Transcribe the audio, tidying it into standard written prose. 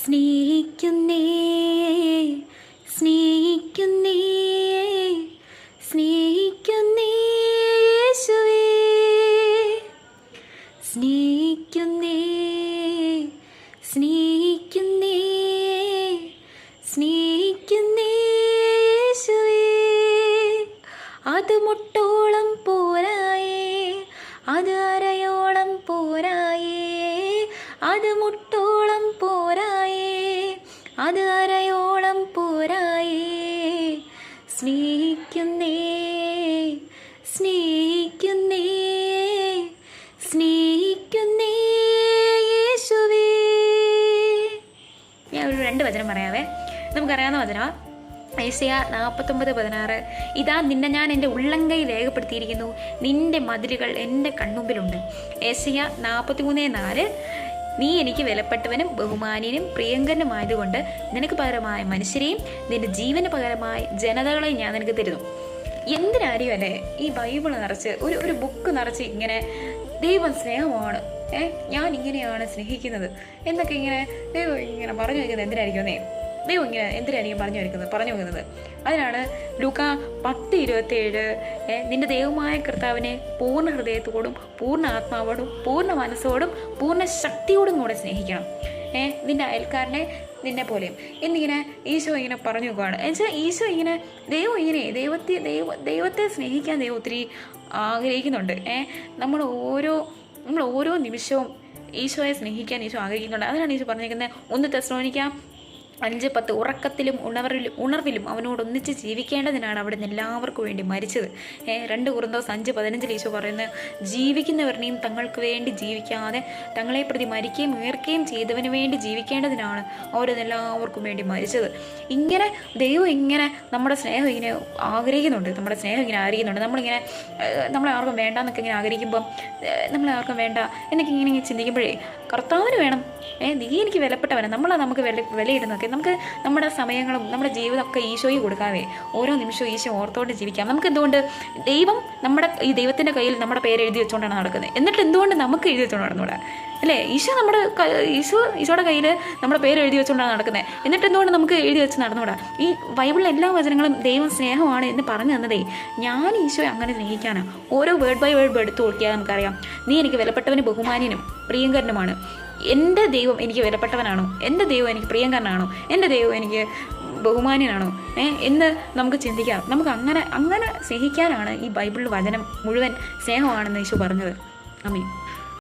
സ്നേഹിക്കുന്നേ സ്നേഹിക്കുന്നേ സ്നേഹിക്കുന്നേ യേശുവേ, സ്നേഹിക്കുന്നേ സ്നേഹിക്കുന്നേ സ്നേഹിക്കുന്നേ യേശുവേ. അത് മുട്ടോളം പോരായേ, അത് അരയോളം പോരായേ, അത് മുട്ടോളം പോരായേ, അത് അരയോളം പോരായേ. സ്നേഹിക്കുന്നേ സ്നേഹിക്കുന്നേ സ്നേഹിക്കുന്നേ യേശുവേ. ഞാൻ ഒരു 2 വചനം പറയാവേ. നമുക്കറിയാവുന്ന വചനമാണ് ഏശയ്യ 49:16. ഇതാ നിന്നെ ഞാൻ എൻ്റെ ഉള്ളങ്കൈ രേഖപ്പെടുത്തിയിരിക്കുന്നു, നിന്റെ മതിലുകൾ എൻ്റെ കൺമുമ്പിലുണ്ട്. ഏശയ്യ 43:4. നീ എനിക്ക് വിലപ്പെട്ടവനും ബഹുമാന്യനും പ്രിയങ്കരനുമായതുകൊണ്ട് നിനക്ക് പകരമായ മനുഷ്യരെയും നിന്റെ ജീവന് പകരമായ ജനതകളെയും ഞാൻ നിനക്ക് തരുന്നു. എന്തിനാരും അല്ലേ ഈ ബൈബിൾ നിറച്ച് ഒരു ബുക്ക് നിറച്ച് ഇങ്ങനെ ദൈവം സ്നേഹമാണ്, ഞാൻ ഇങ്ങനെയാണ് സ്നേഹിക്കുന്നത് എന്നൊക്കെ ഇങ്ങനെ ദൈവം ഇങ്ങനെ പറഞ്ഞു വയ്ക്കുന്നത് എന്തിനായിരിക്കും ദൈവം ഇങ്ങനെ എന്തിനായിരിക്കും പറഞ്ഞു വെക്കുന്നത്. അതിനാണ് ലൂക്ക 10:27 നിന്റെ ദൈവമായ കർത്താവിനെ പൂർണ്ണ ഹൃദയത്തോടും പൂർണ്ണ ആത്മാവോടും പൂർണ്ണ മനസ്സോടും പൂർണ്ണ ശക്തിയോടും കൂടെ സ്നേഹിക്കണം, നിന്റെ അയൽക്കാരനെ നിന്നെ പോലെയും എന്നിങ്ങനെ ഈശോ ഇങ്ങനെ പറഞ്ഞു നോക്കുകയാണ്. എന്നുവെച്ചാൽ ഈശോ ഇങ്ങനെ ദൈവത്തെ സ്നേഹിക്കാൻ ദൈവം ഒത്തിരി ആഗ്രഹിക്കുന്നുണ്ട്. നമ്മൾ ഓരോ നിമിഷവും ഈശോയെ സ്നേഹിക്കാൻ ഈശോ ആഗ്രഹിക്കുന്നുണ്ട്. അതിനാണ് ഈശോ പറഞ്ഞിരിക്കുന്നത് 1 തെസ്സലോനിക്ക 5:10 ഉറക്കത്തിലും ഉണർവിലും അവനോടൊന്നിച്ച് ജീവിക്കേണ്ടതിനാണ് അവിടെ നിന്ന് എല്ലാവർക്കും വേണ്ടി മരിച്ചത്. 2 കൊരിന്തോസ് 5:15 ഈശോ പറയുന്നത് ജീവിക്കുന്നവരുടെയും തങ്ങൾക്ക് വേണ്ടി ജീവിക്കാതെ തങ്ങളെ പ്രതി മരിക്കുകയും ഉയർക്കുകയും ചെയ്തവന് വേണ്ടി ജീവിക്കേണ്ടതിനാണ് അവിടെ നിന്ന് എല്ലാവർക്കും വേണ്ടി മരിച്ചത്. ഇങ്ങനെ ദൈവം ഇങ്ങനെ നമ്മുടെ സ്നേഹം ഇങ്ങനെ ആഗ്രഹിക്കുന്നുണ്ട്, നമ്മുടെ സ്നേഹം ഇങ്ങനെ ആഗ്രഹിക്കുന്നുണ്ട്. നമ്മളെ ആർക്കും വേണ്ടാന്നൊക്കെ ഇങ്ങനെ ആഗ്രഹിക്കുമ്പം നമ്മളെ ആർക്കും വേണ്ട എന്നൊക്കെ ഇങ്ങനെ ചിന്തിക്കുമ്പോഴേ കർത്താവിന് വേണം, നീ എനിക്ക് വിലപ്പെട്ടവനാണ്, നമുക്ക് വിലയിടുന്നൊക്കെ നമുക്ക് നമ്മുടെ സമയങ്ങളും നമ്മുടെ ജീവിതമൊക്കെ ഈശോയ്ക്ക് കൊടുക്കാവേ. ഓരോ നിമിഷവും ഈശോ ഓർത്തോണ്ട് ജീവിക്കാം. നമുക്ക് എന്തുകൊണ്ട് ദൈവം ഈ ദൈവത്തിൻ്റെ കയ്യിൽ നമ്മുടെ പേര് എഴുതി വെച്ചുകൊണ്ടാണ് നടക്കുന്നത്, എന്നിട്ട് എന്തുകൊണ്ട് നമുക്ക് എഴുതി വെച്ചുകൊണ്ട് നടന്നുകൂടാ അല്ലേ? ഈശോയുടെ കയ്യിൽ നമ്മുടെ പേര് എഴുതി വെച്ചുകൊണ്ടാണ് നടക്കുന്നത്, എന്നിട്ട് എന്തുകൊണ്ട് നമുക്ക് എഴുതി വെച്ച് നടന്നുകൂടാ? ഈ ബൈബിളിലെ എല്ലാ വചനങ്ങളും ദൈവം സ്നേഹമാണ് എന്ന് പറഞ്ഞു തന്നതേ ഞാൻ ഈശോയെ അങ്ങനെ സ്നേഹിക്കാനാണ്. ഓരോ വേർഡ് ബൈ വേർഡ് എടുത്തു നോക്കിയാൽ നമുക്കറിയാം, നീ എനിക്ക് വിലപ്പെട്ടവനും ബഹുമാന്യനും പ്രിയങ്കരനുമാണ്. എൻ്റെ ദൈവം എനിക്ക് വിലപ്പെട്ടവനാണോ? എൻ്റെ ദൈവം എനിക്ക് പ്രിയങ്കരനാണോ? എൻ്റെ ദൈവം എനിക്ക് ബഹുമാന്യനാണോ എന്ന് നമുക്ക് ചിന്തിക്കാം. നമുക്ക് അങ്ങനെ സ്നേഹിക്കാനാണ് ഈ ബൈബിളിൽ വചനം മുഴുവൻ സ്നേഹമാണെന്ന് യേശു പറഞ്ഞത്. ആമേൻ.